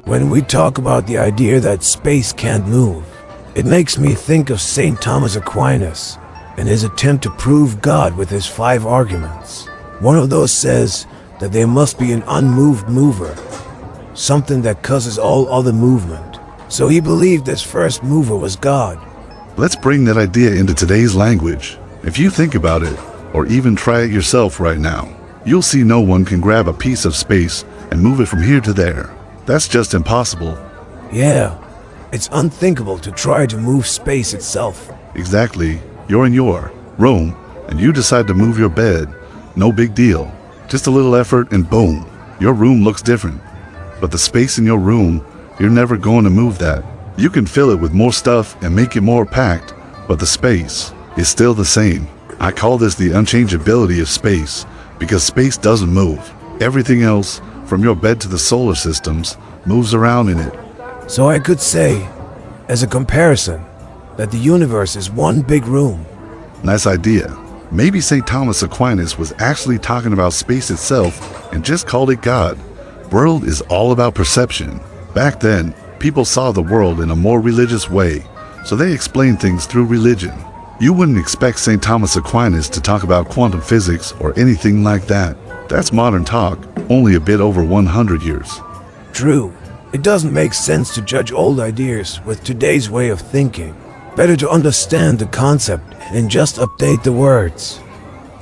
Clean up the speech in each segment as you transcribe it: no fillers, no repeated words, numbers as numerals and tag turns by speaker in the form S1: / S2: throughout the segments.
S1: When we talk about the idea that space can't move, it makes me think of St. Thomas Aquinas and his attempt to prove God with his 5 arguments. One of those says that there must be an unmoved mover, something that causes all other movement. So he believed this first mover was God.
S2: Let's bring that idea into today's language. If you think about it, or even try it yourself right now, you'll see no one can grab a piece of space and move it from here to there. That's just impossible.
S1: Yeah, it's unthinkable to try to move space itself.
S2: Exactly. You're in your room, and you decide to move your bed. No big deal. Just a little effort and boom, your room looks different. But the space in your room, you're never going to move that. You can fill it with more stuff and make it more packed, but the space is still the same. I call this the unchangeability of space, because space doesn't move. Everything else, from your bed to the solar systems, moves around in it.
S1: So I could say, as a comparison, that the universe is one big room.
S2: Nice idea. Maybe St. Thomas Aquinas was actually talking about space itself and just called it God. World is all about perception. Back then, people saw the world in a more religious way, so they explained things through religion. You wouldn't expect St. Thomas Aquinas to talk about quantum physics or anything like that. That's modern talk, only a bit over 100 years.
S1: True. It doesn't make sense to judge old ideas with today's way of thinking. Better to understand the concept and just update the words.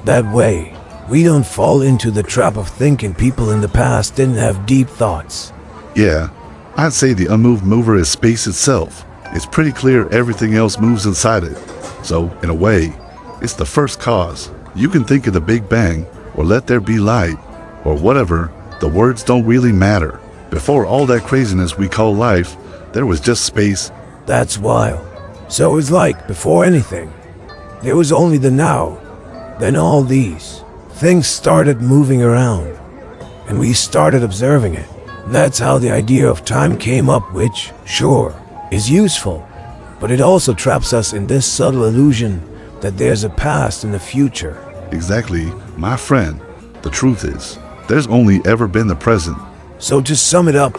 S1: That way, we don't fall into the trap of thinking people in the past didn't have deep thoughts.
S2: Yeah, I'd say the unmoved mover is space itself. It's pretty clear everything else moves inside it. So, in a way, it's the first cause. You can think of the Big Bang, or let there be light, or whatever. The words don't really matter. Before all that craziness we call life, there was just space.
S1: That's wild. So it's like, before anything, there was only the now. Then all these things started moving around, and we started observing it. That's how the idea of time came up, which, sure, is useful, but it also traps us in this subtle illusion that there's a past and a future.
S2: Exactly, my friend. The truth is, there's only ever been the present.
S1: So to sum it up,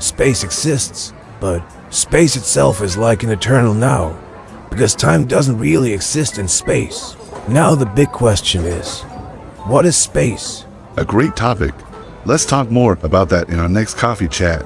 S1: space exists, but space itself is like an eternal now, because time doesn't really exist in space. Now the big question is, what is space?
S2: A great topic. Let's talk more about that in our next coffee chat.